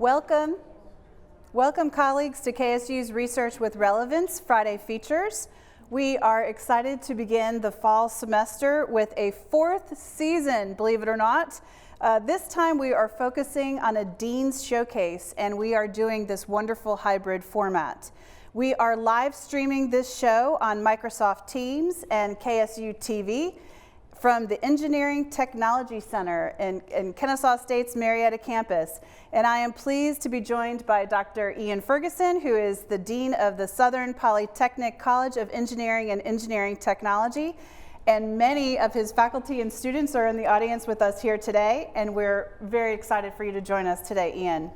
Welcome. Welcome, colleagues, to KSU's Research with Relevance Friday Features. We are excited to begin the fall semester with a fourth season, believe it or not. This time we are focusing on a Dean's Showcase, and we are doing this wonderful hybrid format. We are live streaming this show on Microsoft Teams and KSU TV from the Engineering Technology Center in Kennesaw State's Marietta campus. And I am pleased to be joined by Dr. Ian Ferguson, who is the Dean of the Southern Polytechnic College of Engineering and Engineering Technology. And many of his faculty and students are in the audience with us here today, and we're very excited for you to join us today, Ian.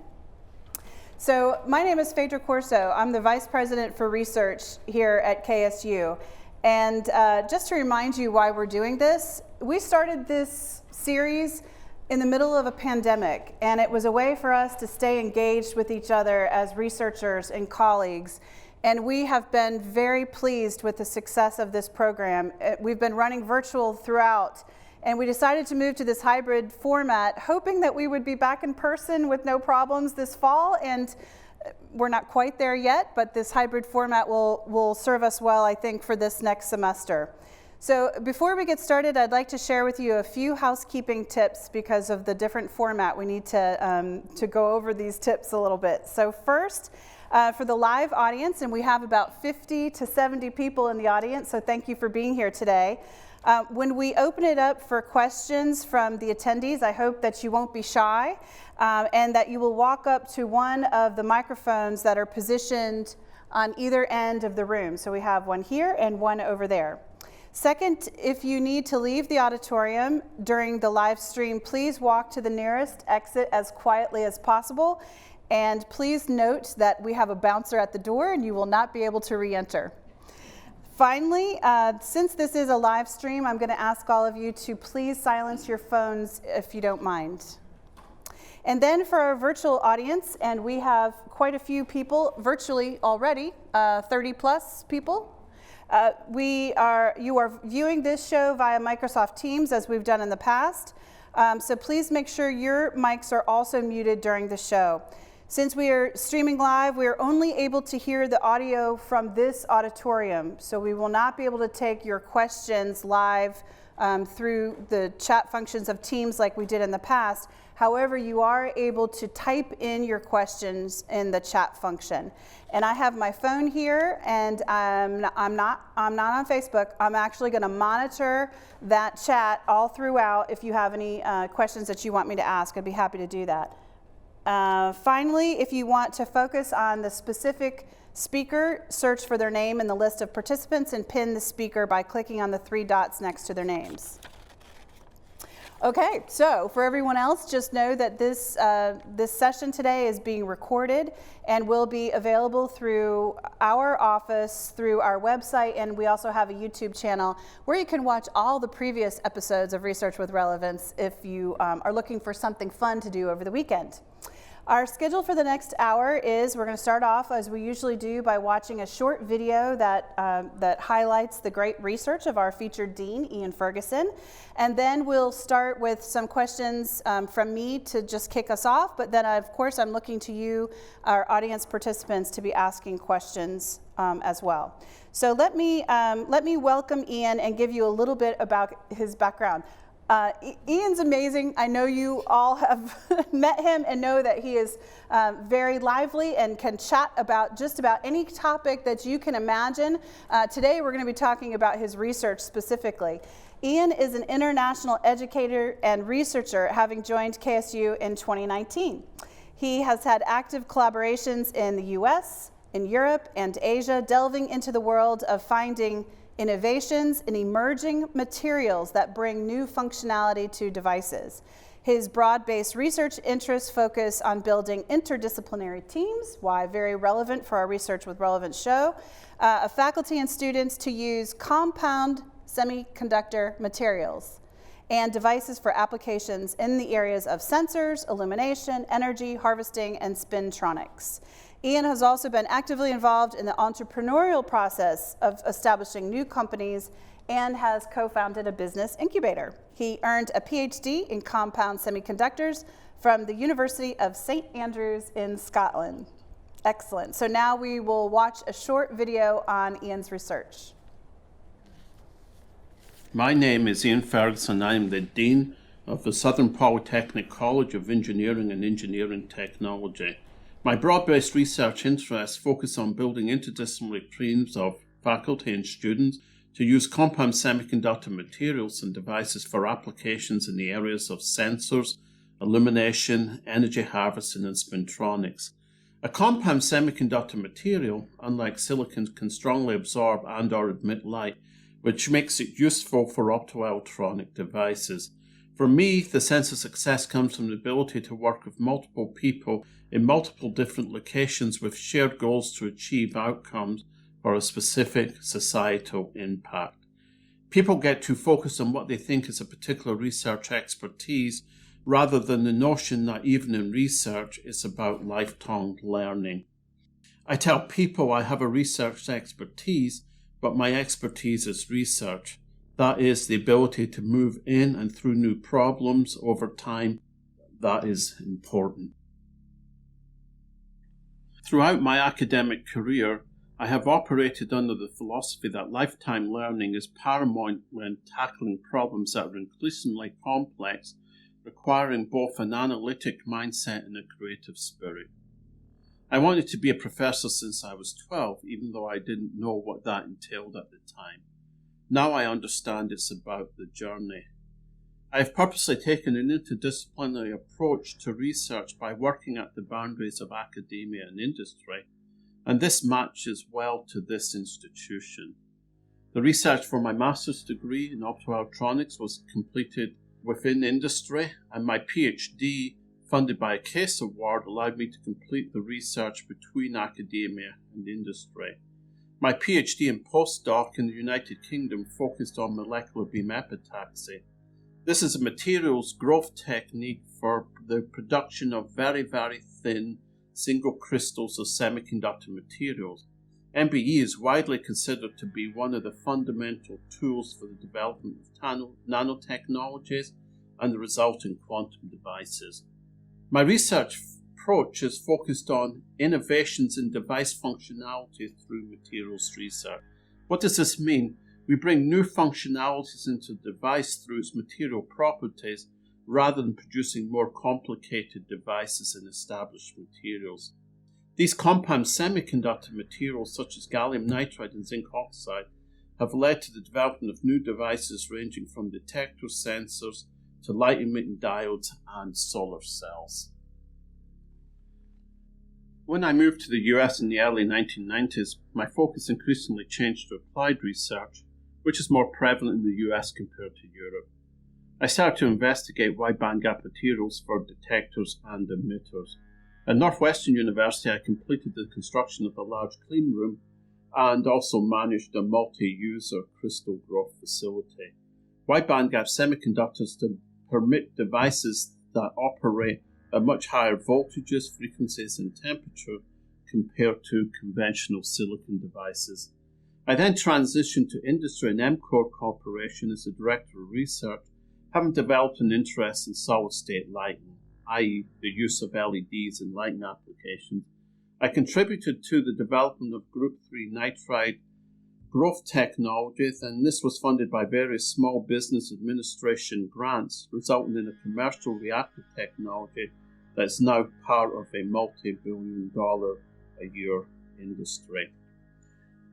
So my name is Phaedra Corso. I'm the Vice President for Research here at KSU. And just to remind you why we're doing this, we started this series in the middle of a pandemic, and it was a way for us to stay engaged with each other as researchers and colleagues. And we have been very pleased with the success of this program. We've been running virtual throughout, and we decided to move to this hybrid format, hoping that we would be back in person with no problems this fall. And we're not quite there yet, but this hybrid format will serve us well, I think, for this next semester. So before we get started, I'd like to share with you a few housekeeping tips because of the different format. We need to go over these tips a little bit. So first, for the live audience, and we have about 50 to 70 people in the audience, so thank you for being here today. When we open it up for questions from the attendees, I hope that you won't be shy and that you will walk up to one of the microphones that are positioned on either end of the room. So we have one here and one over there. Second, if you need to leave the auditorium during the live stream, please walk to the nearest exit as quietly as possible. And please note that we have a bouncer at the door and you will not be able to re-enter. Finally, since this is a live stream, I'm going to ask all of you to please silence your phones if you don't mind. And then for our virtual audience, and we have quite a few people virtually already, 30 plus people. You are viewing this show via Microsoft Teams as we've done in the past. So please make sure your mics are also muted during the show. Since we are streaming live, we are only able to hear the audio from this auditorium. So we will not be able to take your questions live through the chat functions of Teams like we did in the past. However, you are able to type in your questions in the chat function. And I have my phone here, and I'm not on Facebook. I'm actually going to monitor that chat all throughout. If you have any questions that you want me to ask, I'd be happy to do that. Finally, if you want to focus on the specific speaker, search for their name in the list of participants and pin the speaker by clicking on the 3 dots next to their names. Okay, so for everyone else, just know that this session today is being recorded and will be available through our office, through our website, and we also have a YouTube channel where you can watch all the previous episodes of Research with Relevance if you are looking for something fun to do over the weekend. Our schedule for the next hour is we're going to start off, as we usually do, by watching a short video that highlights the great research of our featured dean, Ian Ferguson. And then we'll start with some questions from me to just kick us off. But then, of course, I'm looking to you, our audience participants, to be asking questions as well. So let me welcome Ian and give you a little bit about his background. Ian's amazing. I know you all have met him and know that he is very lively and can chat about just about any topic that you can imagine. Today we're going to be talking about his research specifically. Ian is an international educator and researcher, having joined KSU in 2019. He has had active collaborations in the US, in Europe, and Asia, delving into the world of finding innovations in emerging materials that bring new functionality to devices. His broad-based research interests focus on building interdisciplinary teams, why very relevant for our Research with Relevance show, of faculty and students to use compound semiconductor materials and devices for applications in the areas of sensors, illumination, energy, harvesting, and spintronics. Ian has also been actively involved in the entrepreneurial process of establishing new companies and has co-founded a business incubator. He earned a PhD in compound semiconductors from the University of St. Andrews in Scotland. Excellent. So now we will watch a short video on Ian's research. My name is Ian Ferguson. I am the Dean of the Southern Polytechnic College of Engineering and Engineering Technology. My broad-based research interests focus on building interdisciplinary teams of faculty and students to use compound semiconductor materials and devices for applications in the areas of sensors, illumination, energy harvesting, and spintronics. A compound semiconductor material, unlike silicon, can strongly absorb and/or emit light, which makes it useful for optoelectronic devices. For me, the sense of success comes from the ability to work with multiple people in multiple different locations with shared goals to achieve outcomes for a specific societal impact. People get too focused on what they think is a particular research expertise rather than the notion that even in research, it's about lifelong learning. I tell people I have a research expertise, but my expertise is research. That is the ability to move in and through new problems over time. That is important. Throughout my academic career, I have operated under the philosophy that lifetime learning is paramount when tackling problems that are increasingly complex, requiring both an analytic mindset and a creative spirit. I wanted to be a professor since I was 12, even though I didn't know what that entailed at the time. Now I understand it's about the journey. I have purposely taken an interdisciplinary approach to research by working at the boundaries of academia and industry, and this matches well to this institution. The research for my master's degree in optoelectronics was completed within industry, and my PhD, funded by a CASE award, allowed me to complete the research between academia and industry. My PhD and postdoc in the United Kingdom focused on molecular beam epitaxy. This is a materials growth technique for the production of very, very thin single crystals of semiconductor materials. MBE is widely considered to be one of the fundamental tools for the development of nanotechnologies and the resulting quantum devices. My research approach is focused on innovations in device functionality through materials research. What does this mean? We bring new functionalities into the device through its material properties rather than producing more complicated devices in established materials. These compound semiconductor materials such as gallium nitride and zinc oxide have led to the development of new devices ranging from detector sensors to light-emitting diodes and solar cells. When I moved to the US in the early 1990s, my focus increasingly changed to applied research, which is more prevalent in the US compared to Europe. I started to investigate wide bandgap materials for detectors and emitters. At Northwestern University, I completed the construction of a large clean room and also managed a multi-user crystal growth facility. Wide bandgap semiconductors permit devices that operate at much higher voltages, frequencies, and temperature compared to conventional silicon devices. I then transitioned to industry and MCOR Corporation as the Director of Research, having developed an interest in solid-state lighting, i.e. the use of LEDs in lighting applications. I contributed to the development of Group 3 nitride growth technologies, and this was funded by various small business administration grants, resulting in a commercial reactor technology that's now part of a multi-billion-dollar-a-year industry.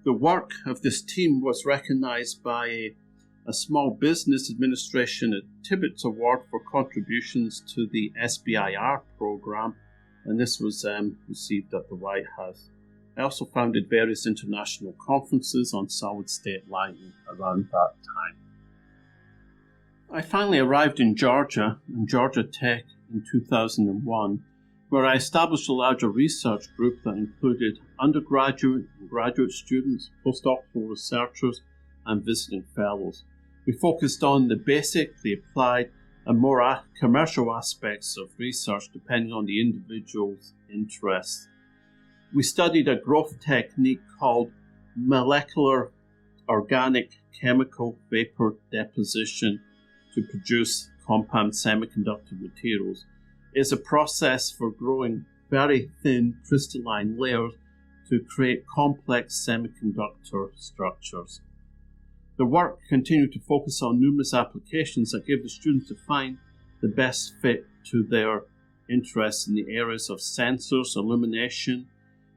The work of this team was recognized by a Small Business Administration Tibbetts Award for contributions to the SBIR program, and this was received at the White House. I also founded various international conferences on solid-state lighting around that time. I finally arrived in Georgia Tech in 2001, where I established a larger research group that included undergraduate and graduate students, postdoctoral researchers, and visiting fellows. We focused on the basic, the applied, and more commercial aspects of research depending on the individual's interests. We studied a growth technique called molecular organic chemical vapor deposition to produce compound semiconductor materials. is a process for growing very thin crystalline layers to create complex semiconductor structures. The work continued to focus on numerous applications that gave the students to find the best fit to their interests in the areas of sensors, illumination,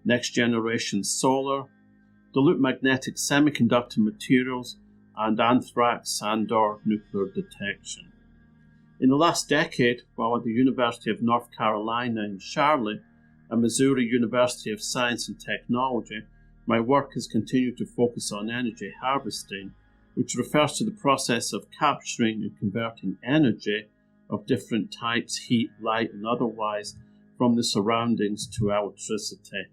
next generation solar, dilute magnetic semiconductor materials, and anthrax and/or nuclear detection. In the last decade, while at the University of North Carolina in Charlotte and Missouri University of Science and Technology, my work has continued to focus on energy harvesting, which refers to the process of capturing and converting energy of different types, heat, light, and otherwise, from the surroundings to electricity.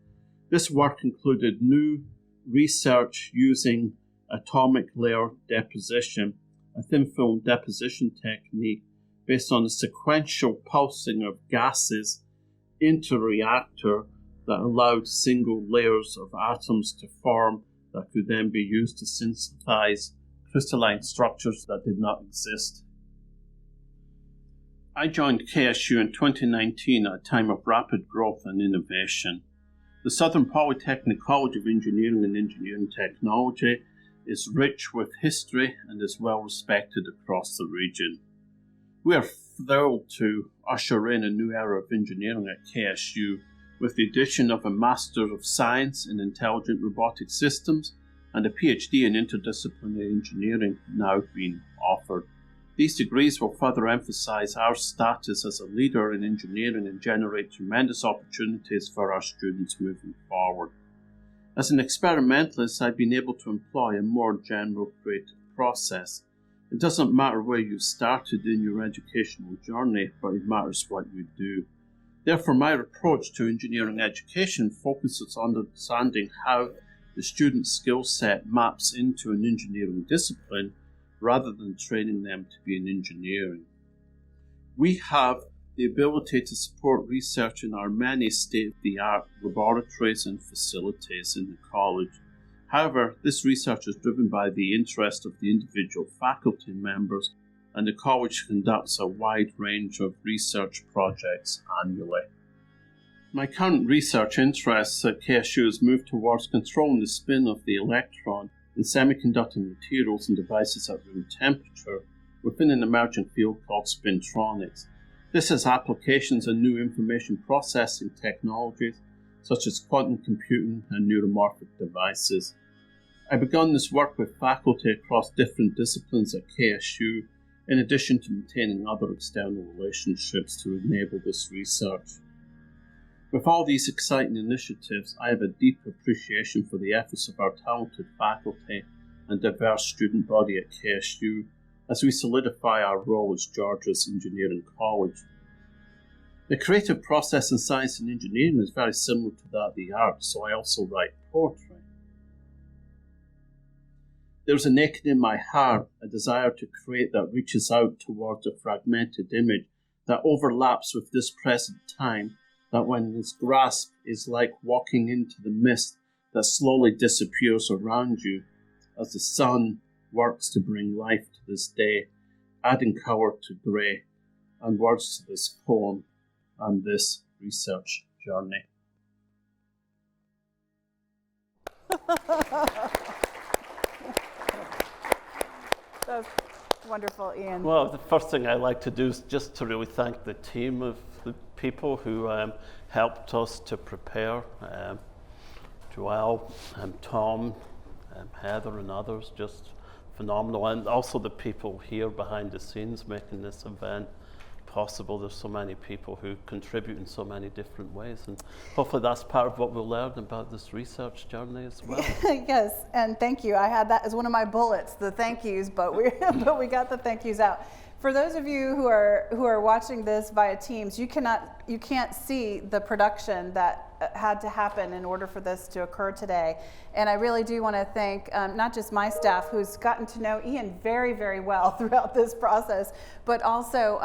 This work included new research using atomic layer deposition, a thin film deposition technique based on the sequential pulsing of gases into a reactor that allowed single layers of atoms to form that could then be used to synthesize crystalline structures that did not exist. I joined KSU in 2019 at a time of rapid growth and innovation. The Southern Polytechnic College of Engineering and Engineering Technology is rich with history and is well respected across the region. We are thrilled to usher in a new era of engineering at KSU with the addition of a Master of Science in Intelligent Robotic Systems and a PhD in Interdisciplinary Engineering now being offered. These degrees will further emphasize our status as a leader in engineering and generate tremendous opportunities for our students moving forward. As an experimentalist, I've been able to employ a more general creative process. It doesn't matter where you started in your educational journey, but it matters what you do. Therefore, my approach to engineering education focuses on understanding how the student's skill set maps into an engineering discipline rather than training them to be in engineering. We have the ability to support research in our many state-of-the-art laboratories and facilities in the college. However, this research is driven by the interest of the individual faculty members, and the college conducts a wide range of research projects annually. My current research interests at KSU has moved towards controlling the spin of the electron in semiconductor materials and devices at room temperature within an emerging field called spintronics. This has applications in new information processing technologies such as quantum computing and neuromorphic devices. I began this work with faculty across different disciplines at KSU, in addition to maintaining other external relationships to enable this research. With all these exciting initiatives, I have a deep appreciation for the efforts of our talented faculty and diverse student body at KSU as we solidify our role as Georgia's engineering college. The creative process in science and engineering is very similar to that of the arts, so I also write poetry. There's a naked in my heart, a desire to create that reaches out towards a fragmented image that overlaps with this present time, that when its grasp is like walking into the mist that slowly disappears around you as the sun works to bring life to this day, adding colour to grey and words to this poem and this research journey. That was wonderful, Ian. Well, the first thing I'd like to do is just to really thank the team of the people who helped us to prepare. Joelle, Tom, Heather and others, just phenomenal. And also the people here behind the scenes making this event possible. There's so many people who contribute in so many different ways, and hopefully that's part of what we'll learn about this research journey as well. Yes, and thank you. I had that as one of my bullets, the thank yous, but we got the thank yous out. For those of you who are watching this via Teams, you can't see the production that had to happen in order for this to occur today. And I really do want to thank not just my staff, who's gotten to know Ian very, very well throughout this process, but also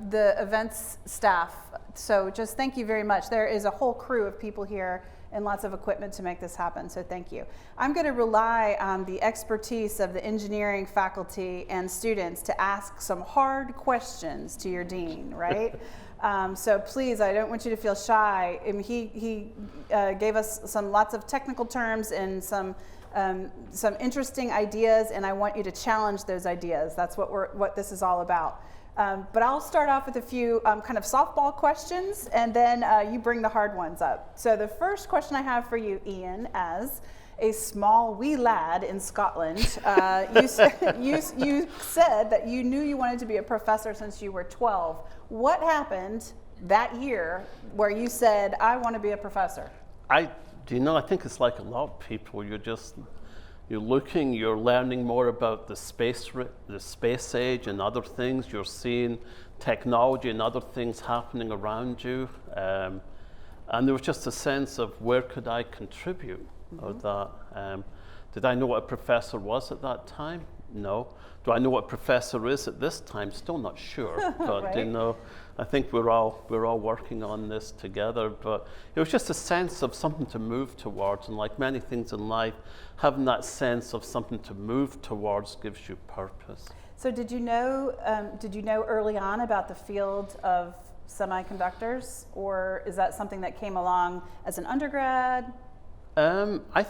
the events staff. So just thank you very much. There is a whole crew of people here and lots of equipment to make this happen, so thank you. I'm going to rely on the expertise of the engineering faculty and students to ask some hard questions to your dean, right? So please, I don't want you to feel shy. I mean, he gave us lots of technical terms and some interesting ideas, and I want you to challenge those ideas. That's what this is all about. But I'll start off with a few kind of softball questions, and then you bring the hard ones up. So the first question I have for you, Ian, as a small wee lad in Scotland, you said that you knew you wanted to be a professor since you were 12. What happened that year where you said, I want to be a professor? I think it's like a lot of people. You're learning more about the space age and other things. You're seeing technology and other things happening around you. And there was just a sense of where could I contribute? Or that. Did I know what a professor was at that time? No. Do I know what a professor is at this time? Still not sure. But right. I think we're all working on this together. But it was just a sense of something to move towards, and like many things in life, having that sense of something to move towards gives you purpose. So did you know early on about the field of semiconductors, or is that something that came along as an undergrad? I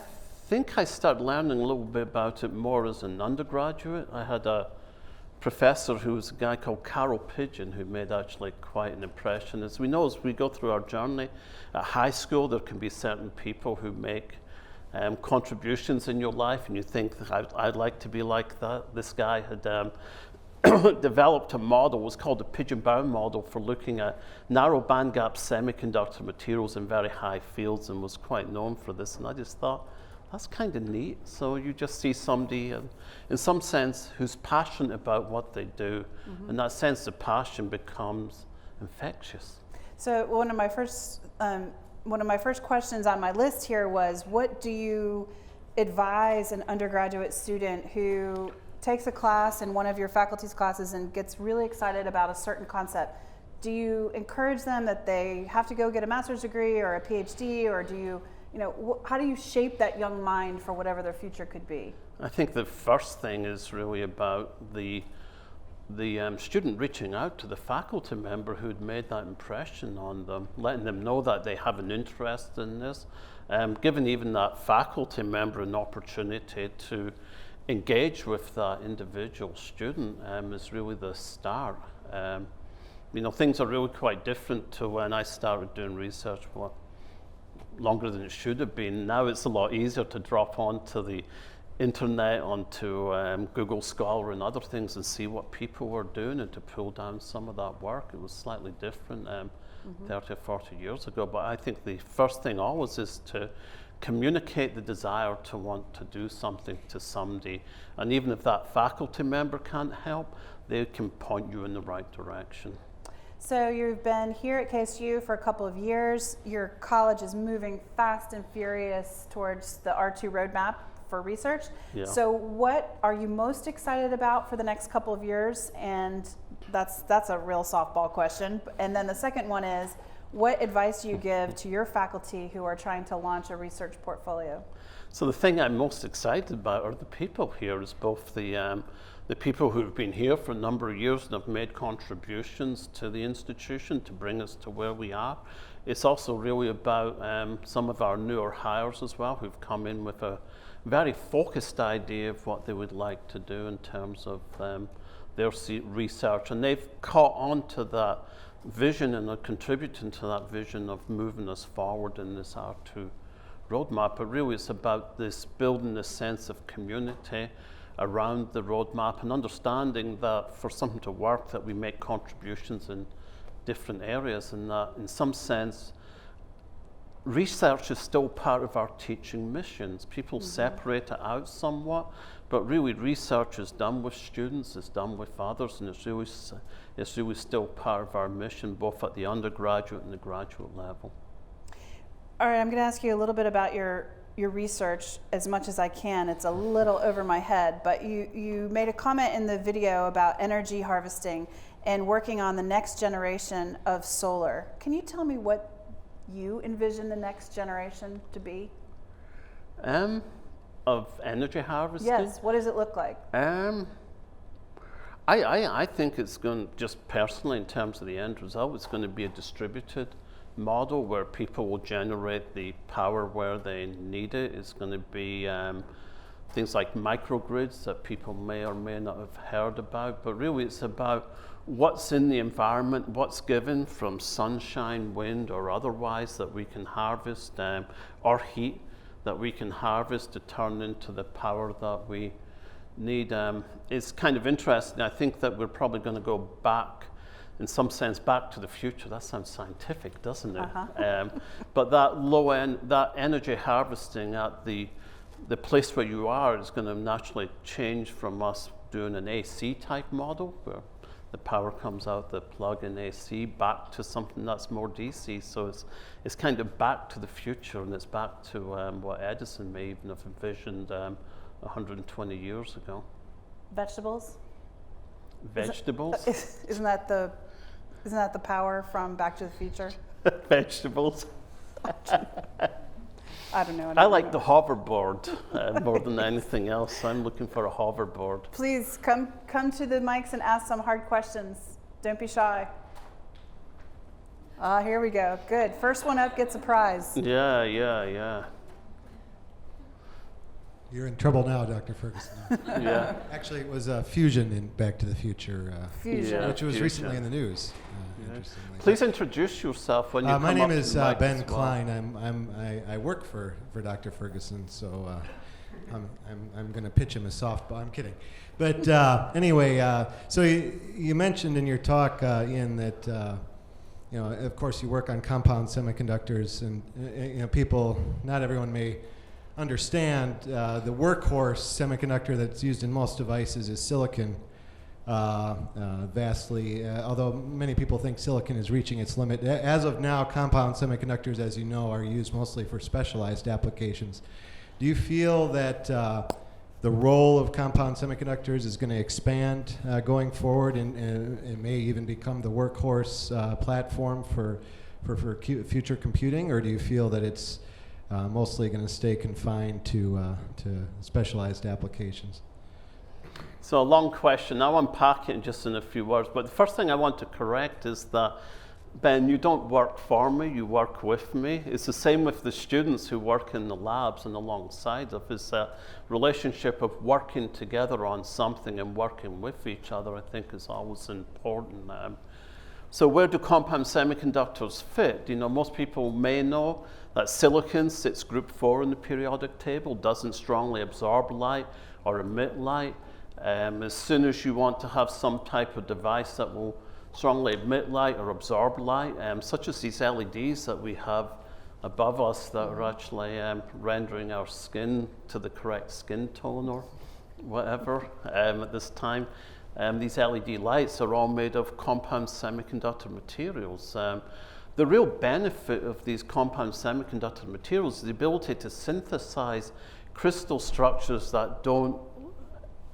think I started learning a little bit about it more as an undergraduate. I had a professor who was a guy called Carol Pigeon, who made actually quite an impression. As we know, as we go through our journey at high school, there can be certain people who make contributions in your life, and you think, I'd like to be like that. This guy had developed a model. It was called the Pigeon-Bound model for looking at narrow bandgap semiconductor materials in very high fields, and was quite known for this. And I just thought, that's kind of neat. So you just see somebody, in some sense, who's passionate about what they do, and that sense of passion becomes infectious. So one of my first questions on my list here was, what do you advise an undergraduate student who takes a class in one of your faculty's classes and gets really excited about a certain concept? Do you encourage them that they have to go get a master's degree or a PhD, or do you, how do you shape that young mind for whatever their future could be? I think the first thing is really about the student reaching out to the faculty member who'd made that impression on them, letting them know that they have an interest in this, giving even that faculty member an opportunity to engage with that individual student is really the start. Things are really quite different to when I started doing research, longer than it should have been. Now it's a lot easier to drop onto the internet, onto Google Scholar and other things, and see what people were doing, and to pull down some of that work. It was slightly different 30 or 40 years ago, but I think the first thing always is to communicate the desire to want to do something to somebody, and even if that faculty member can't help, they can point you in the right direction. So you've been here at KSU for a couple of years. Your college is moving fast and furious towards the R2 roadmap for research. Yeah. So what are you most excited about for the next couple of years? And that's a real softball question. And then the second one is, what advice do you give to your faculty who are trying to launch a research portfolio? So the thing I'm most excited about are the people here, is both the people who've been here for a number of years and have made contributions to the institution to bring us to where we are. It's also really about some of our newer hires as well, who've come in with a very focused idea of what they would like to do in terms of their research. And they've caught on to that vision and are contributing to that vision of moving us forward in this R2 roadmap. But really it's about this building this sense of community around the roadmap, and understanding that for something to work, that we make contributions in different areas, and that in some sense research is still part of our teaching missions. People separate it out somewhat, but really research is done with students, it's done with others, and it's really still part of our mission, both at the undergraduate and the graduate level. All right, I'm going to ask you a little bit about your research as much as I can. It's a little over my head, but you made a comment in the video about energy harvesting and working on the next generation of solar. Can you tell me what you envision the next generation to be? Of energy harvesting? Yes, what does it look like? I think it's going to, just personally in terms of the end result, it's going to be a distributed model where people will generate the power where they need it. It's going to be things like microgrids that people may or may not have heard about, but really it's about what's in the environment, what's given from sunshine, wind, or otherwise that we can harvest, or heat that we can harvest to turn into the power that we need. It's kind of interesting. I think that we're probably going to go back, in some sense, back to the future. That sounds scientific, doesn't it? But that low end, that energy harvesting at the place where you are is going to naturally change from us doing an AC type model where the power comes out the plug in AC back to something that's more DC. So it's kind of back to the future, and it's back to what Edison may even have envisioned 120 years ago. Vegetables? Vegetables? Isn't that the power from Back to the Future? Vegetables. I don't know. I like the hoverboard more than anything else. I'm looking for a hoverboard. Please come to the mics and ask some hard questions. Don't be shy. Here we go. Good. First one up gets a prize. Yeah. You're in trouble now, Dr. Ferguson. Yeah. Actually, it was fusion in Back to the Future, Fusion. which was recently in the news. Interestingly. Please introduce yourself when you come my name up is to the mic Ben as well. Klein. I work for Dr. Ferguson, so I'm going to pitch him a softball. I'm kidding, but anyway, so you mentioned in your talk, Ian, that of course you work on compound semiconductors, and people, not everyone may understand the workhorse semiconductor that's used in most devices is silicon. Vastly, although many people think silicon is reaching its limit. As of now, compound semiconductors, as you know, are used mostly for specialized applications. Do you feel that the role of compound semiconductors is going to expand going forward and it may even become the workhorse platform for future computing, or do you feel that it's mostly going to stay confined to specialized applications? So a long question. I'll unpack it just in a few words. But the first thing I want to correct is that, Ben, you don't work for me, you work with me. It's the same with the students who work in the labs and alongside of us. A relationship of working together on something and working with each other, I think, is always important. So where do compound semiconductors fit? Most people may know that silicon sits group 4 in the periodic table, doesn't strongly absorb light or emit light. As soon as you want to have some type of device that will strongly emit light or absorb light, such as these LEDs that we have above us that are actually rendering our skin to the correct skin tone or whatever at this time, these LED lights are all made of compound semiconductor materials. The real benefit of these compound semiconductor materials is the ability to synthesize crystal structures that don't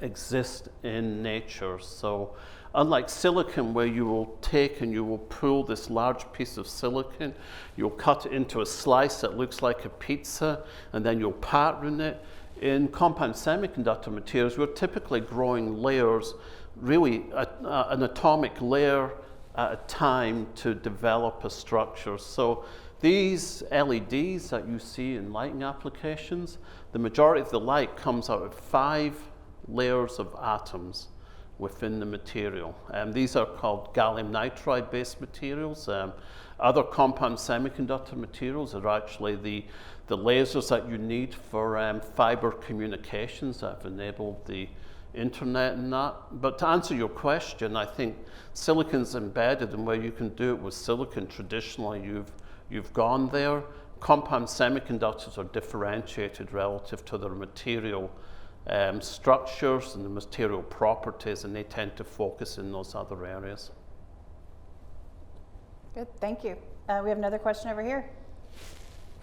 exist in nature. So unlike silicon, where you will take and you will pull this large piece of silicon, you'll cut it into a slice that looks like a pizza, and then you'll pattern it. In compound semiconductor materials, we're typically growing layers, really an atomic layer at a time to develop a structure. So these LEDs that you see in lighting applications, the majority of the light comes out of 5 layers of atoms within the material. These are called gallium nitride based materials. Other compound semiconductor materials are actually the lasers that you need for fiber communications that have enabled the internet and that. But to answer your question, I think silicon's embedded, and where you can do it with silicon traditionally, you've gone there. Compound semiconductors are differentiated relative to their material structures and the material properties, and they tend to focus in those other areas. Good, thank you. We have another question over here.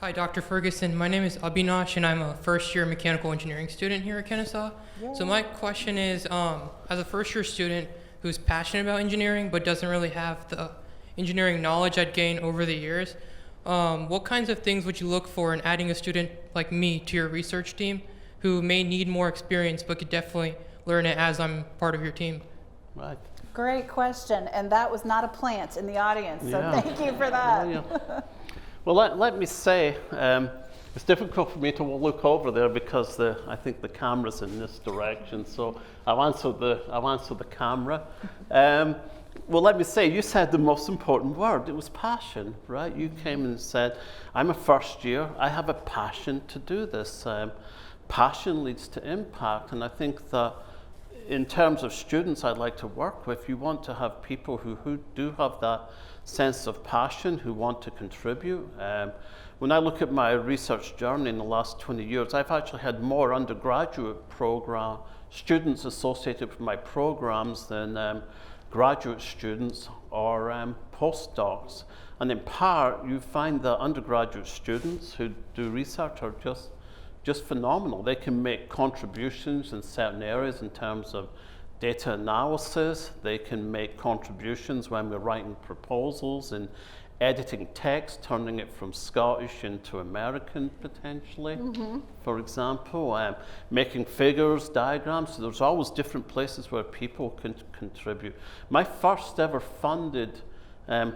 Hi, Dr. Ferguson. My name is Abhinash, and I'm a first-year mechanical engineering student here at Kennesaw. Yay. So my question is, as a first-year student who's passionate about engineering but doesn't really have the engineering knowledge I'd gained over the years, what kinds of things would you look for in adding a student like me to your research team who may need more experience but could definitely learn it as I'm part of your team? Right. Great question, and that was not a plant in the audience, so Yeah. thank you for that. Yeah. Well, let me say, it's difficult for me to look over there because I think the camera's in this direction, so I'll answer the camera. Well, let me say, you said the most important word. It was passion, right? You came and said, I'm a first year. I have a passion to do this. Passion leads to impact, and I think that in terms of students I'd like to work with, you want to have people who do have that sense of passion, who want to contribute. When I look at my research journey in the last 20 years, I've actually had more undergraduate program students associated with my programs than graduate students or postdocs. And in part, you find that undergraduate students who do research are just phenomenal. They can make contributions in certain areas in terms of data analysis. They can make contributions when we're writing proposals and editing text, turning it from Scottish into American potentially, for example, making figures, diagrams. So there's always different places where people can contribute. My first ever funded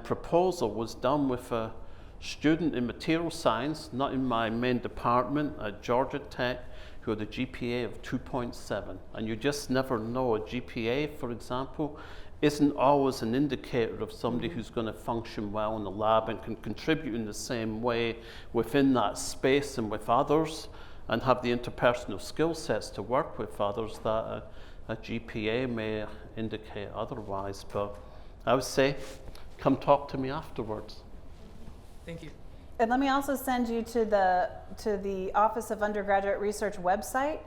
proposal was done with a student in material science, not in my main department, at Georgia Tech, who had a GPA of 2.7. And you just never know. A GPA, for example, isn't always an indicator of somebody who's going to function well in the lab and can contribute in the same way within that space and with others and have the interpersonal skill sets to work with others that a GPA may indicate otherwise. But I would say, come talk to me afterwards. Thank you. And let me also send you to the Office of Undergraduate Research website,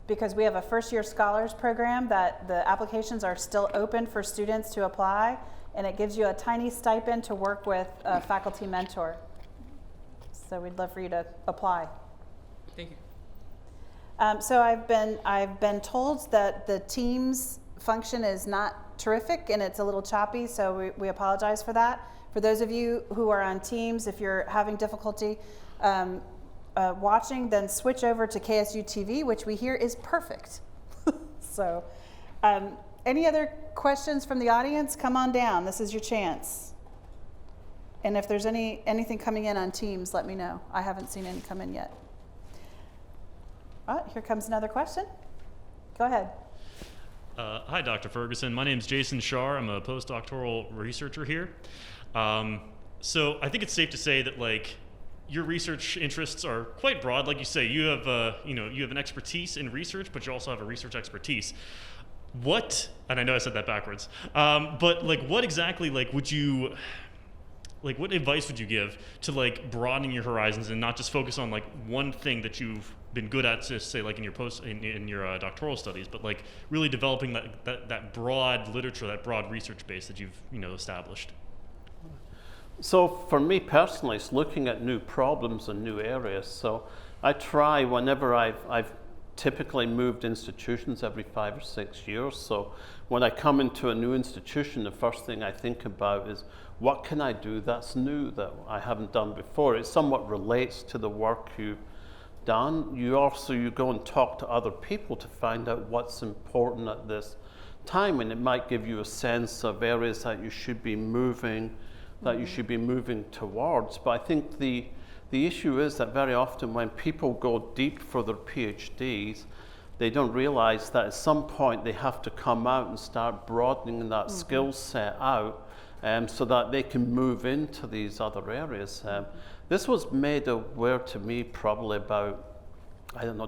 because we have a first-year scholars program that the applications are still open for students to apply, and it gives you a tiny stipend to work with a faculty mentor. So we'd love for you to apply. Thank you. So I've been told that the Teams function is not terrific and it's a little choppy, so we apologize for that. For those of you who are on Teams, if you're having difficulty watching, then switch over to KSU TV, which we hear is perfect. So, any other questions from the audience? Come on down. This is your chance. And if there's anything coming in on Teams, let me know. I haven't seen any come in yet. Here comes another question. Go ahead. Hi, Dr. Ferguson. My name is Jason Shar. I'm a postdoctoral researcher here. So I think it's safe to say that your research interests are quite broad. Like you say, you have you have an expertise in research, but you also have a research expertise. And I know I said that backwards, but what exactly would you what advice would you give to broadening your horizons and not just focus on one thing that you've been good at, just say in your doctoral studies, but really developing that broad literature, that broad research base that you've established? So for me personally, it's looking at new problems and new areas. So I try whenever I've typically moved institutions every 5 or 6 years. So when I come into a new institution, the first thing I think about is what can I do that's new that I haven't done before? It somewhat relates to the work you've done. You go and talk to other people to find out what's important at this time, and it might give you a sense of areas that you should be moving towards. But I think the issue is that very often when people go deep for their PhDs, they don't realize that at some point they have to come out and start broadening that skill set out so that they can move into these other areas. This was made aware to me probably about,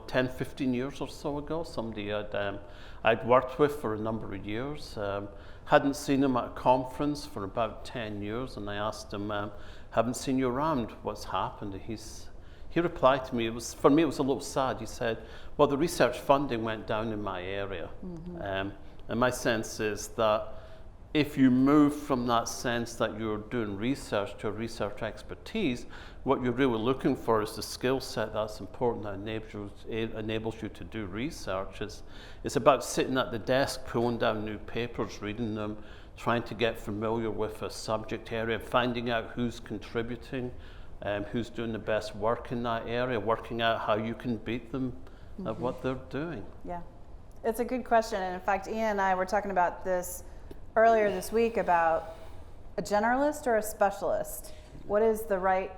10, 15 years or so ago. Somebody I'd worked with for a number of years. Hadn't seen him at a conference for about 10 years, and I asked him, haven't seen you around, what's happened? He replied to me, for me it was a little sad. He said, well, the research funding went down in my area. And my sense is that if you move from that sense that you're doing research to a research expertise, what you're really looking for is the skill set that's important that enables you to do research. It's about sitting at the desk, pulling down new papers, reading them, trying to get familiar with a subject area, finding out who's contributing who's doing the best work in that area, working out how you can beat them at what they're doing. Yeah, it's a good question. And in fact, Ian and I were talking about this earlier this week about a generalist or a specialist. What's the right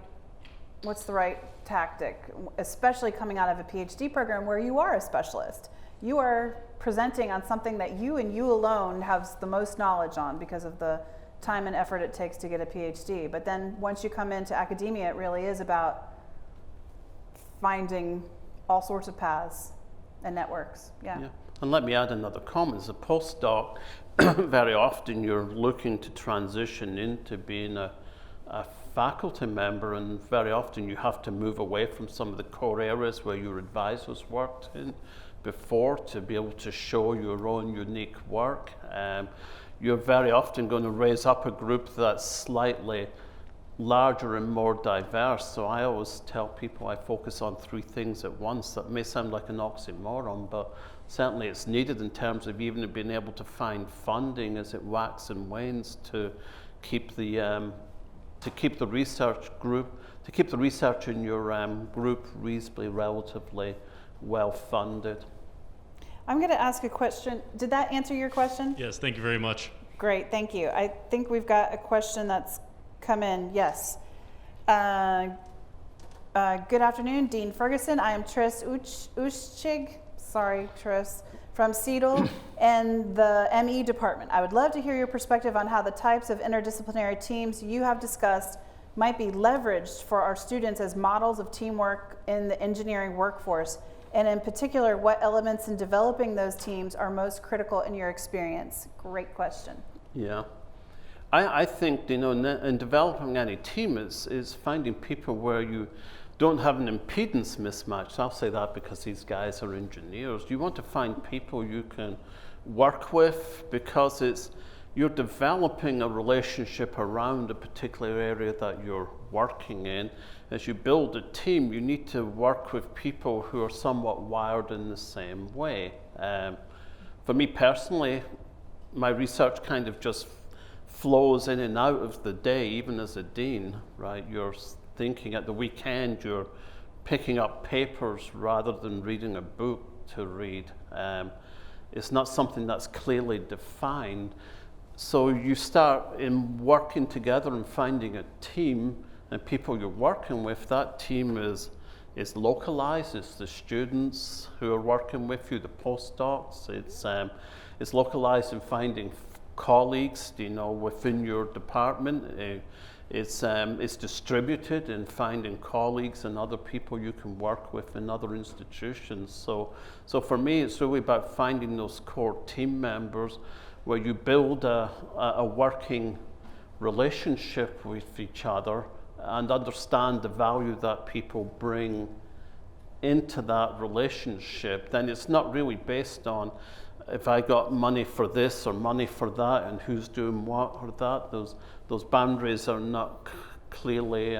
tactic, especially coming out of a PhD program where you are a specialist? You are presenting on something that you and you alone have the most knowledge on because of the time and effort it takes to get a PhD. But then once you come into academia, it really is about finding all sorts of paths and networks. Yeah. And let me add another comment. As a postdoc, very often you're looking to transition into being a faculty member, and very often you have to move away from some of the core areas where your advisors worked in before to be able to show your own unique work. You're very often going to raise up a group that's slightly larger and more diverse. So I always tell people I focus on 3 things at once. That may sound like an oxymoron, but certainly it's needed in terms of even being able to find funding as it waxes and wanes to keep the research in your group reasonably, relatively well funded. I'm going to ask a question. Did that answer your question? Yes, thank you very much. Great, thank you. I think we've got a question that's come in. Yes. Good afternoon, Dean Ferguson. I am Tris Uschig, sorry, Tris, from CETL and the ME department. I would love to hear your perspective on how the types of interdisciplinary teams you have discussed might be leveraged for our students as models of teamwork in the engineering workforce, and in particular, what elements in developing those teams are most critical in your experience? Great question. Yeah. I think, in developing any team is finding people where you don't have an impedance mismatch. I'll say that because these guys are engineers. You want to find people you can work with because you're developing a relationship around a particular area that you're working in. As you build a team, you need to work with people who are somewhat wired in the same way. For me personally, my research kind of just flows in and out of the day, even as a dean, right? You're thinking at the weekend, you're picking up papers rather than reading a book to read. It's not something that's clearly defined. So you start in working together and finding a team and people you're working with. That team is localized. It's the students who are working with you, the postdocs. It's localized in finding colleagues, within your department. It's distributed in finding colleagues and other people you can work with in other institutions. So for me, it's really about finding those core team members where you build a working relationship with each other and understand the value that people bring into that relationship. Then it's not really based on if I got money for this or money for that and who's doing what or that. Those boundaries are not clearly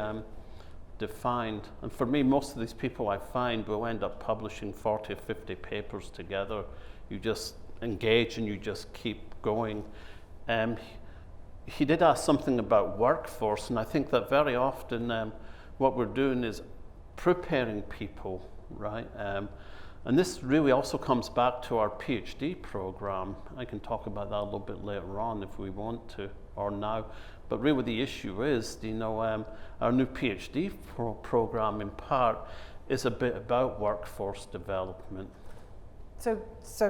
defined. And for me, most of these people I find will end up publishing 40 or 50 papers together. You just engage and you just keep going. He did ask something about workforce, and I think that very often what we're doing is preparing people, right? And this really also comes back to our PhD program. I can talk about that a little bit later on if we want to, or now. But really the issue is, our new PhD program in part is a bit about workforce development. So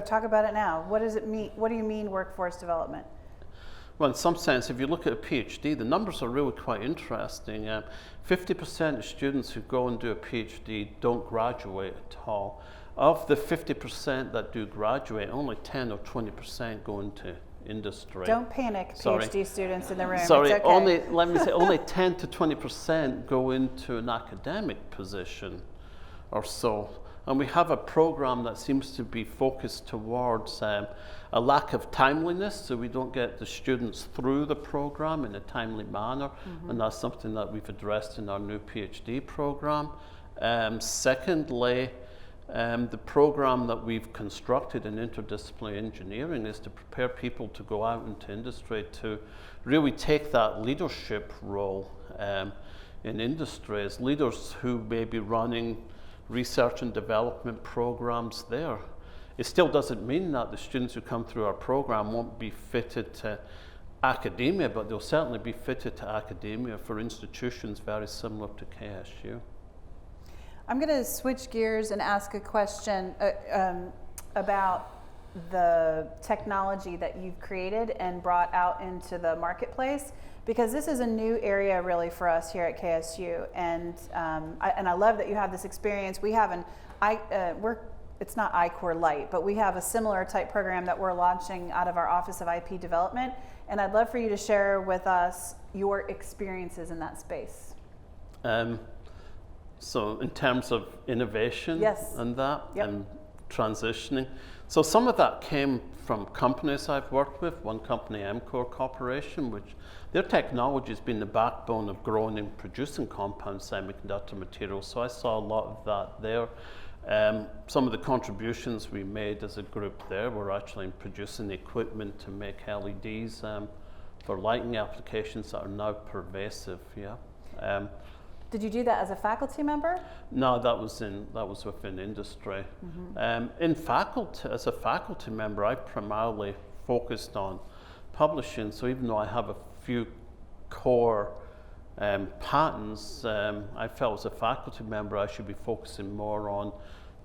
talk about it now. What does it mean? What do you mean workforce development? Well, in some sense, if you look at a PhD, the numbers are really quite interesting. 50% of students who go and do a PhD don't graduate at all. Of the 50% that do graduate, only 10 or 20% go into industry. Don't panic, PhD students in the room. Sorry, it's okay. only 10 to 20% go into an academic position or so. And we have a program that seems to be focused towards a lack of timeliness, so we don't get the students through the program in a timely manner, and that's something that we've addressed in our new PhD program. Secondly, the program that we've constructed in interdisciplinary engineering is to prepare people to go out into industry to really take that leadership role. in industry as leaders who may be running research and development programs there. It still doesn't mean that the students who come through our program won't be fitted to academia, but they'll certainly be fitted to academia for institutions very similar to KSU. I'm going to switch gears and ask a question about the technology that you've created and brought out into the marketplace, because this is a new area really for us here at KSU, and I love that you have this experience. We have it's not iCore Lite, but we have a similar type program that we're launching out of our Office of IP Development, and I'd love for you to share with us your experiences in that space. So in terms of innovation, yes, and that, yep, and transitioning, so some of that came from companies I've worked with. One company, MCore Corporation, which their technology has been the backbone of growing and producing compound semiconductor materials. So I saw a lot of that there. Some of the contributions we made as a group there were actually in producing equipment to make LEDs for lighting applications that are now pervasive. Yeah. Did you do that as a faculty member? No, that was within industry. Mm-hmm. As a faculty member, I primarily focused on publishing. So even though I have a few core patents, I felt as a faculty member I should be focusing more on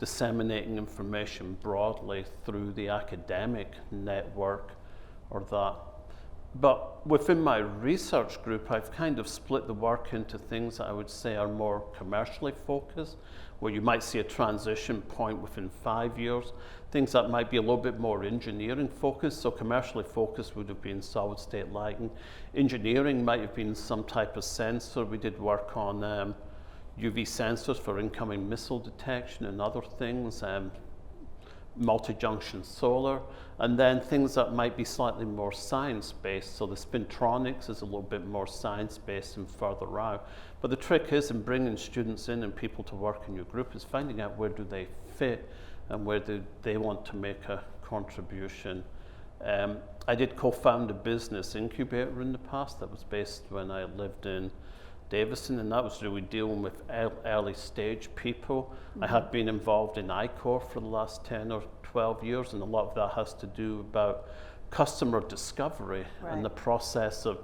disseminating information broadly through the academic network or that. But within my research group, I've kind of split the work into things that I would say are more commercially focused, where you might see a transition point within 5 years, things that might be a little bit more engineering focused. So commercially focused would have been solid state lighting. Engineering might have been some type of sensor. We did work on UV sensors for incoming missile detection and other things, multi-junction solar, and then things that might be slightly more science-based. So the spintronics is a little bit more science-based and further out. But the trick is in bringing students in and people to work in your group is finding out where do they fit and where do they want to make a contribution. I did co-found a business incubator in the past that was based when I lived in Davison, and that was really dealing with early stage people. Mm-hmm. I had been involved in iCore for the last 10 or 12 years, and a lot of that has to do about customer discovery, right, and the process of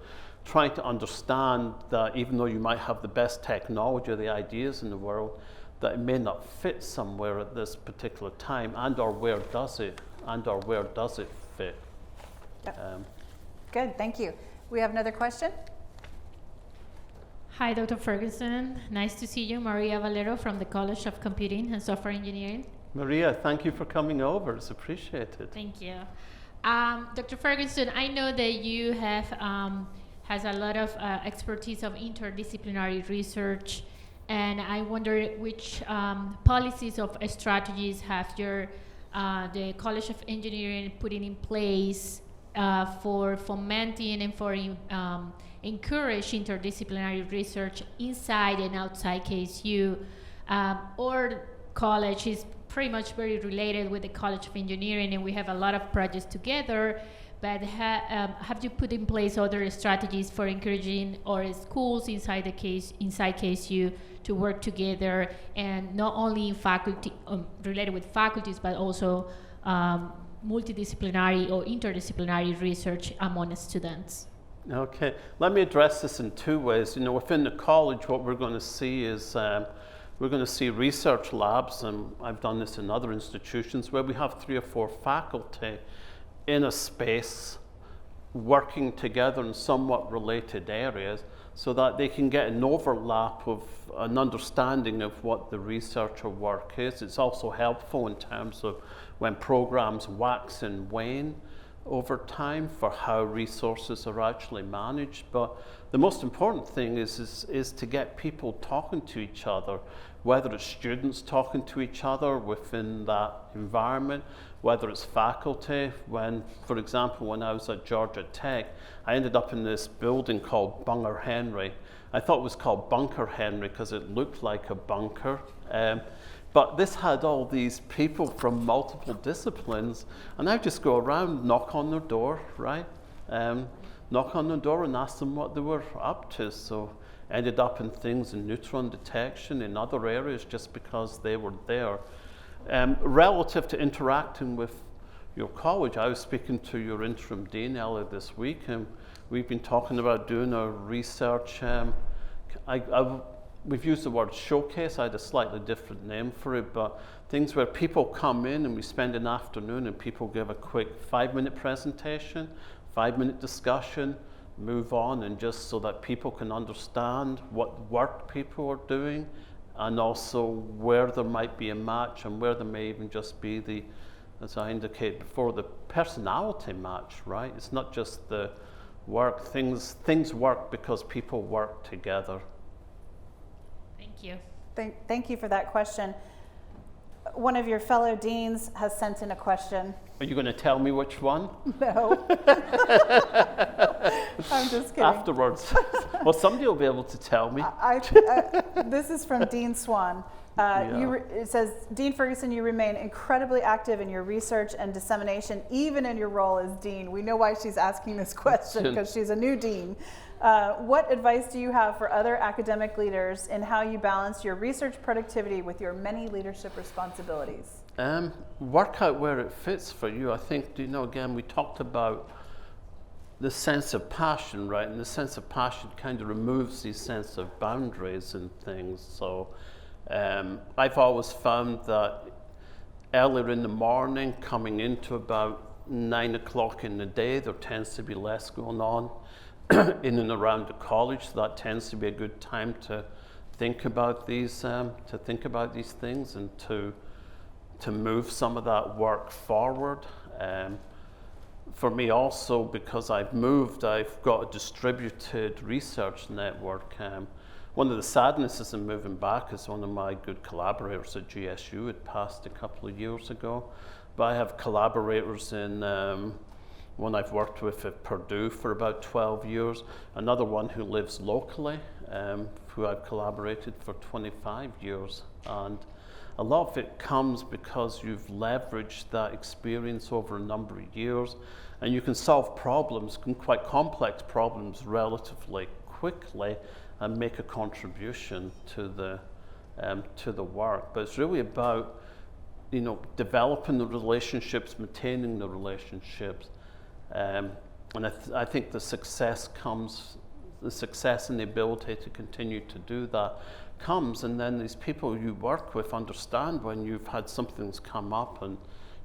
trying to understand that even though you might have the best technology or the ideas in the world, that it may not fit somewhere at this particular time, and or where does it fit. Yep. Good, thank you. We have another question. Hi, Dr. Ferguson. Nice to see you. Maria Valero from the College of Computing and Software Engineering. Maria, thank you for coming over. It's appreciated. Thank you. Dr. Ferguson, I know that you has a lot of expertise of interdisciplinary research, and I wonder which policies of strategies have the College of Engineering putting in place for fomenting and for encourage interdisciplinary research inside and outside KSU. Our college is pretty much very related with the College of Engineering, and we have a lot of projects together, but have you put in place other strategies for encouraging our schools inside KSU to work together, and not only in faculty, related with faculties, but also multidisciplinary or interdisciplinary research among students? Okay, let me address this in two ways. Within the college, what we're going to see is we're going to see research labs, and I've done this in other institutions, where we have 3 or 4 faculty in a space working together in somewhat related areas so that they can get an overlap of an understanding of what the researcher work is. It's also helpful in terms of when programs wax and wane over time for how resources are actually managed. But the most important thing is to get people talking to each other, whether it's students talking to each other within that environment, whether it's faculty. For example, when I was at Georgia Tech, I ended up in this building called Bunker Henry. I thought it was called Bunker Henry because it looked like a bunker. But this had all these people from multiple disciplines, and I just go around, knock on their door, right? Knock on the door and ask them what they were up to. So ended up in things in neutron detection in other areas just because they were there. Relative to interacting with your college, I was speaking to your interim dean earlier this week, and we've been talking about doing our research. We've used the word showcase. I had a slightly different name for it, but things where people come in and we spend an afternoon and people give a quick 5-minute presentation, 5-minute discussion, move on, and just so that people can understand what work people are doing, and also where there might be a match and where there may even just be the, as I indicated before, the personality match, right? It's not just the work. Things work because people work together. Thank you. Thank you for that question. One of your fellow deans has sent in a question. Are you going to tell me which one? No. I'm just kidding. Afterwards. Well, somebody will be able to tell me. This is from Dean Swan. It says, Dean Ferguson, you remain incredibly active in your research and dissemination, even in your role as dean. We know why she's asking this question, because she's a new dean. What advice do you have for other academic leaders in how you balance your research productivity with your many leadership responsibilities? Work out where it fits for you. I think, again, we talked about the sense of passion, right? And the sense of passion kind of removes these sense of boundaries and things. So I've always found that earlier in the morning, coming into about 9 o'clock in the day, there tends to be less going on in and around the college. So that tends to be a good time to think about these things and to move some of that work forward. For me also, because I've moved, I've got a distributed research network. One of the sadnesses in moving back is one of my good collaborators at GSU had passed a couple of years ago. But I have collaborators in one I've worked with at Purdue for about 12 years, another one who lives locally, who I've collaborated for 25 years. And a lot of it comes because you've leveraged that experience over a number of years, and you can solve problems, quite complex problems, relatively quickly and make a contribution to the work. But it's really about developing the relationships, maintaining the relationships, and I think the success and the ability to continue to do that comes, and then these people you work with understand when you've had something that's come up and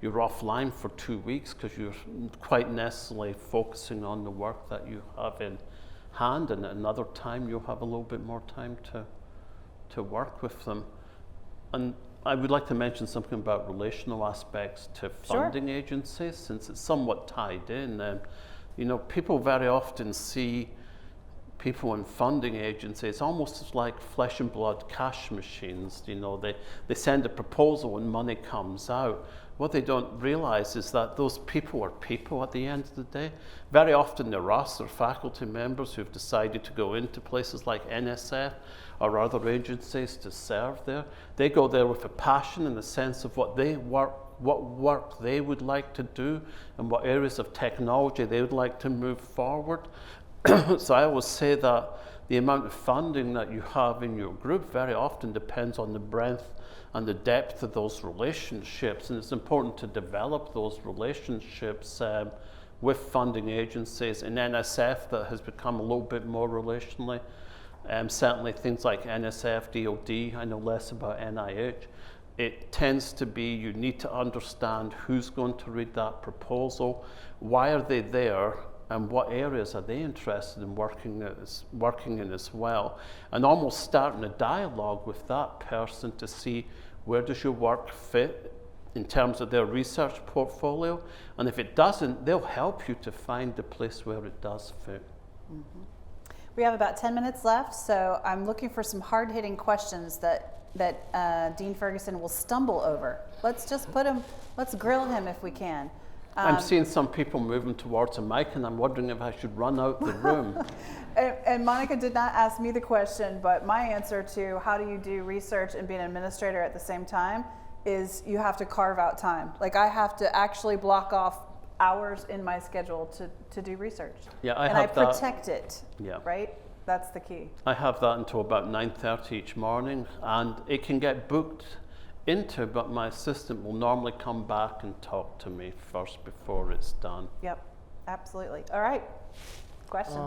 you're offline for 2 weeks because you're quite necessarily focusing on the work that you have in hand, and at another time you'll have a little bit more time to work with them. And I would like to mention something about relational aspects to funding agencies, since it's somewhat tied in. People very often see people in funding agencies almost like flesh and blood cash machines. They send a proposal and money comes out. What they don't realize is that those people are people at the end of the day. Very often they're us or faculty members who've decided to go into places like NSF or other agencies to serve there. They go there with a passion and a sense of what work they would like to do and what areas of technology they would like to move forward. So I always say that the amount of funding that you have in your group very often depends on the breadth and the depth of those relationships, and it's important to develop those relationships with funding agencies. In NSF, that has become a little bit more relationally. Certainly things like NSF, DOD, I know less about NIH. It tends to be you need to understand who's going to read that proposal, why are they there, and what areas are they interested in working in as well, and almost starting a dialogue with that person to see where does your work fit in terms of their research portfolio, and if it doesn't, they'll help you to find the place where it does fit. Mm-hmm. We have about 10 minutes left, so I'm looking for some hard-hitting questions that Dean Ferguson will stumble over. Let's grill him if we can. I'm seeing some people moving towards a mic, and I'm wondering if I should run out the room. And Monica did not ask me the question, but my answer to how do you do research and be an administrator at the same time is you have to carve out time. Like, I have to actually block off hours in my schedule to do research. Yeah, I protect it. Yeah. Right? That's the key. I have that until about 9:30 each morning, and it can get booked into, but my assistant will normally come back and talk to me first before it's done. Yep, absolutely. All right, question.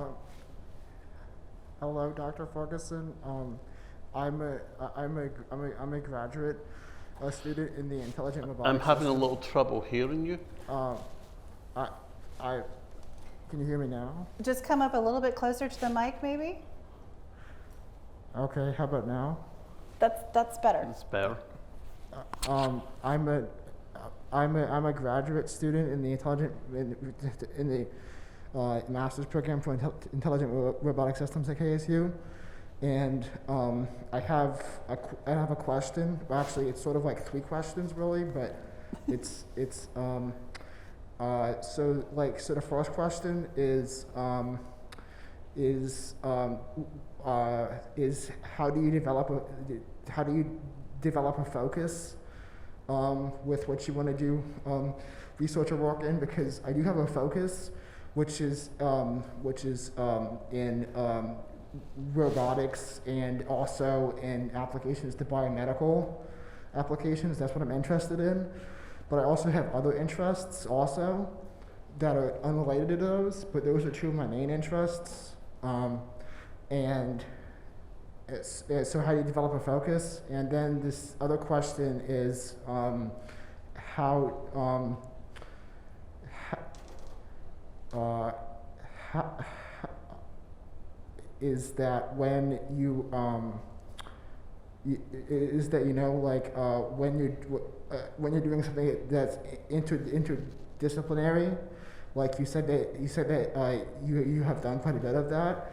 Hello, Dr. Ferguson. I'm a graduate student in the intelligent robotics. I'm having a system. little trouble hearing you. Can you hear me now? Just come up a little bit closer to the mic, maybe. Okay, how about now? That's better. It's better. I'm a graduate student in the master's program for intelligent robotic systems at KSU, and I have a question. Well, actually, it's sort of like 3 questions really, but it's so the first question is how do you develop a focus with what you want to do research or work in? Because I do have a focus, which is in robotics and also in applications to biomedical applications. That's what I'm interested in. But I also have other interests also that are unrelated to those, but those are 2 of my main interests. So how do you develop a focus? And then this other question is is that when you when you're doing something that's interdisciplinary, like you said that you have done quite a bit of that.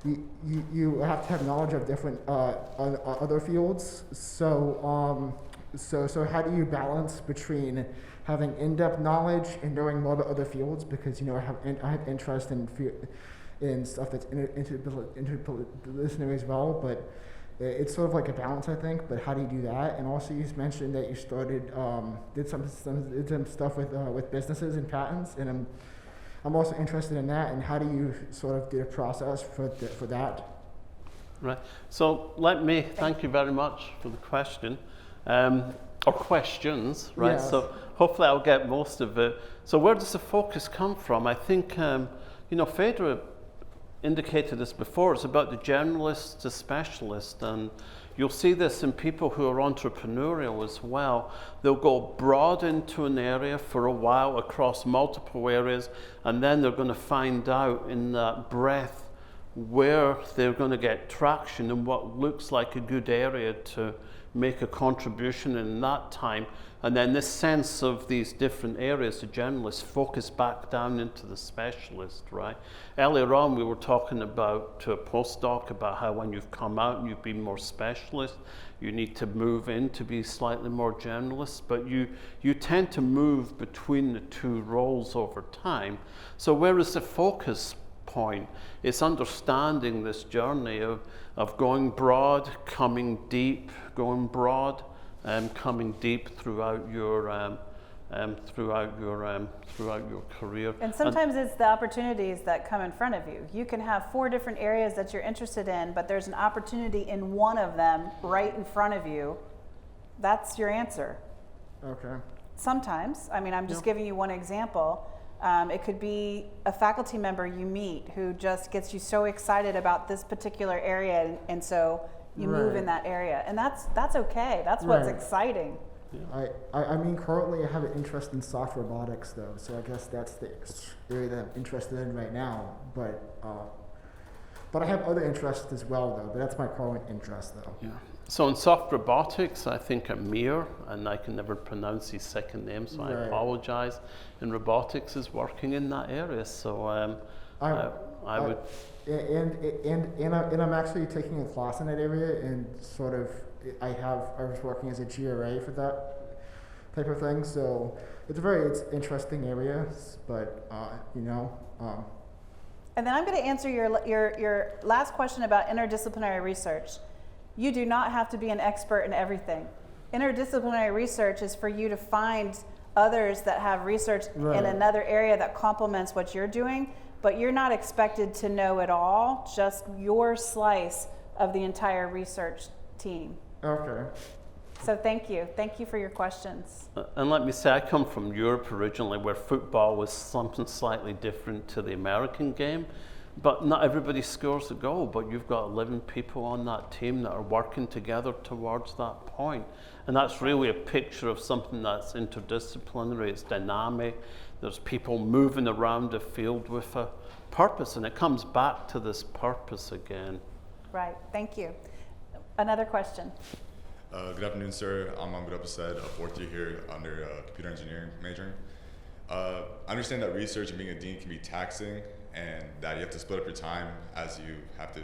You have to have knowledge of different other fields. So how do you balance between having in-depth knowledge and knowing more about other fields? Because I have interest in stuff that's interdisciplinary as well, but it's sort of like a balance, I think. But how do you do that? And also, you mentioned that you did some stuff with businesses and patents, and I'm also interested in that. And how do you sort of do a process for that? Right. So thank you very much for the question, or questions, right? Yes. So hopefully I'll get most of it. So where does the focus come from? I think, Phaedra indicated this before, it's about the generalist to specialist, and you'll see this in people who are entrepreneurial as well. They'll go broad into an area for a while across multiple areas, and then they're going to find out in that breadth where they're going to get traction and what looks like a good area to make a contribution in that time. And then this sense of these different areas, the generalists, focus back down into the specialist, right? Earlier on, we were talking to a postdoc about how when you've come out and you've been more specialist, you need to move in to be slightly more generalist, but you tend to move between the 2 roles over time. So where is the focus point? It's understanding this journey of going broad, coming deep, going broad, coming deep throughout your career. And sometimes it's the opportunities that come in front of you. You can have 4 different areas that you're interested in, but there's an opportunity in one of them right in front of you. That's your answer. Okay. Sometimes, I'm just giving you one example. It could be a faculty member you meet who just gets you so excited about this particular area, and so you move in that area, and that's okay. That's what's exciting. Yeah. I mean, currently I have an interest in soft robotics, though, so I guess that's the area that I'm interested in right now. But I have other interests as well, though. But that's my current interest, though. Yeah. So in soft robotics, I think Amir, and I can never pronounce his second name, so I apologize. In robotics, is working in that area. So I would. And I'm actually taking a class in that area, and sort of I was working as a GRA for that type of thing. So it's interesting area, but And then I'm going to answer your last question about interdisciplinary research. You do not have to be an expert in everything. Interdisciplinary research is for you to find others that have research in another area that complements what you're doing. but you're not expected to know it all, just your slice of the entire research team. Okay. So thank you for your questions. And let me say, I come from Europe originally, where football was something slightly different to the American game. But not everybody scores a goal, but you've got 11 people on that team that are working together towards that point. And that's really a picture of something that's interdisciplinary, it's dynamic, there's people moving around the field with a purpose, and it comes back to this purpose again. Right, thank you. Another question. Good afternoon, sir. I'm Mahmoud Abased, a fourth year here under computer engineering majoring. I understand that research and being a dean can be taxing, and that you have to split up your time as you have to,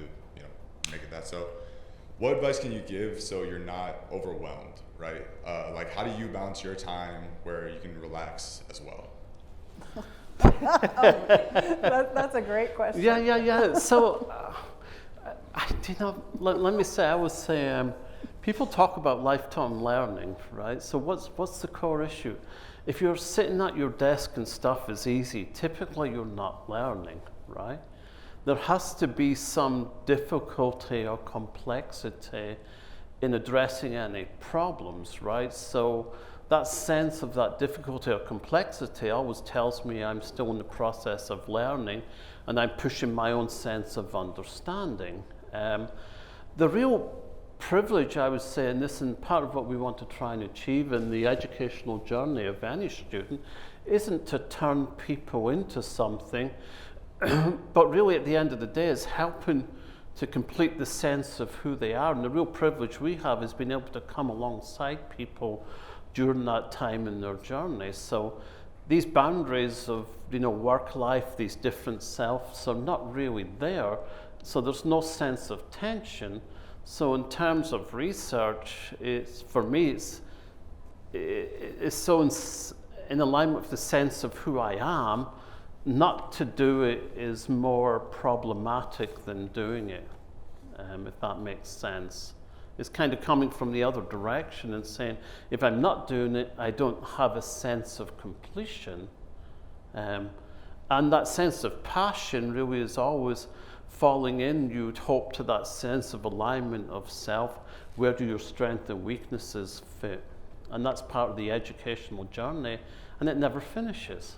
make it that. So, what advice can you give so you're not overwhelmed, right? Like, how do you balance your time where you can relax as well? That's a great question. Yeah. So, let me say, I would say, people talk about lifetime learning, right? So what's the core issue? If you're sitting at your desk and stuff is easy, typically you're not learning, right? There has to be some difficulty or complexity in addressing any problems, right? So that sense of that difficulty or complexity always tells me I'm still in the process of learning and I'm pushing my own sense of understanding. The real privilege, I would say, and this is part of what we want to try and achieve in the educational journey of any student, isn't to turn people into something, but really at the end of the day is helping to complete the sense of who they are. And the real privilege we have is being able to come alongside people during that time in their journey. So these boundaries of work life, these different selves are not really there. So there's no sense of tension. So in terms of research, for me, it's so in alignment with the sense of who I am. Not to do it is more problematic than doing it, if that makes sense. It's kind of coming from the other direction and saying, if I'm not doing it, I don't have a sense of completion. And that sense of passion really is always falling in, you would hope, to that sense of alignment of self. Where do your strengths and weaknesses fit? And that's part of the educational journey, and it never finishes.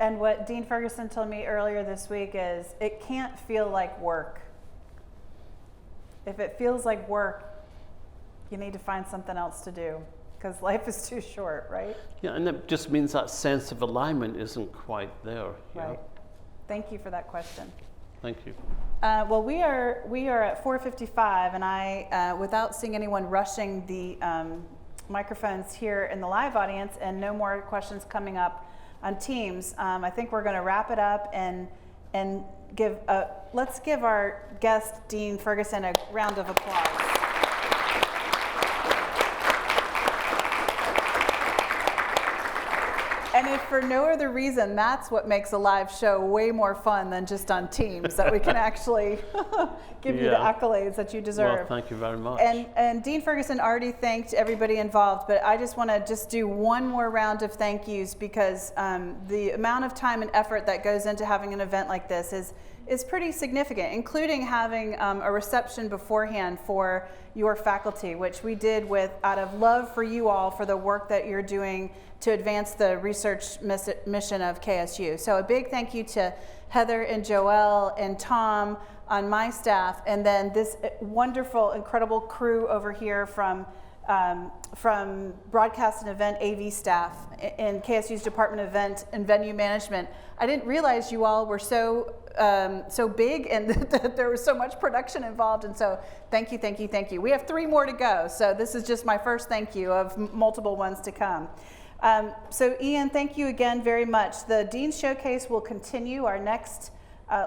And what Dean Ferguson told me earlier this week is, it can't feel like work. If it feels like work, you need to find something else to do, because life is too short, right? Yeah, and it just means that sense of alignment isn't quite there. Right. Thank you for that question. Thank you. Well, we are at 4:55, and I, without seeing anyone rushing the microphones here in the live audience, and no more questions coming up on Teams, I think we're going to wrap it up and let's give our guest Dean Ferguson a round of applause. And if for no other reason, that's what makes a live show way more fun than just on Teams, that we can actually give you the accolades that you deserve. Well, thank you very much. And Dean Ferguson already thanked everybody involved, but I just want to do one more round of thank yous, because the amount of time and effort that goes into having an event like this is pretty significant, including having a reception beforehand for your faculty, which we did out of love for you all, for the work that you're doing to advance the research mission of KSU. So a big thank you to Heather and Joelle and Tom on my staff, and then this wonderful, incredible crew over here from broadcast and event AV staff in KSU's Department of Event and Venue Management. I didn't realize you all were so big, and that there was so much production involved, and so thank you. We have 3 more to go, so this is just my first thank you of multiple ones to come. So Ian, thank you again very much. The Dean Showcase will continue. Our next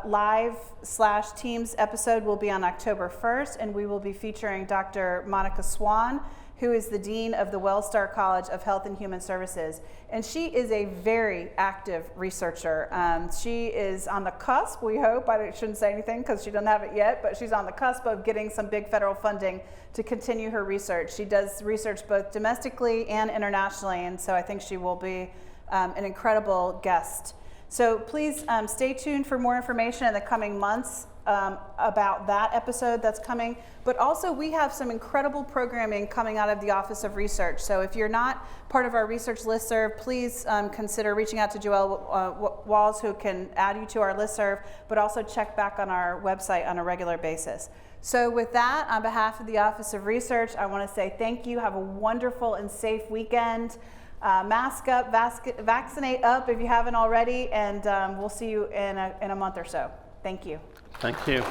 live/Teams episode will be on October 1st, and we will be featuring Dr. Monica Swan, who is the Dean of the Wellstar College of Health and Human Services. And she is a very active researcher. She is on the cusp, we hope, I shouldn't say anything because she doesn't have it yet, but she's on the cusp of getting some big federal funding to continue her research. She does research both domestically and internationally, and so I think she will be an incredible guest. So please stay tuned for more information in the coming months about that episode that's coming. But also we have some incredible programming coming out of the Office of Research. So if you're not part of our research listserv, please consider reaching out to Joelle Walls, who can add you to our listserv, but also check back on our website on a regular basis. So with that, on behalf of the Office of Research, I want to say thank you. Have a wonderful and safe weekend. Mask up, vaccinate up if you haven't already, and we'll see you in a month or so. Thank you. Thank you.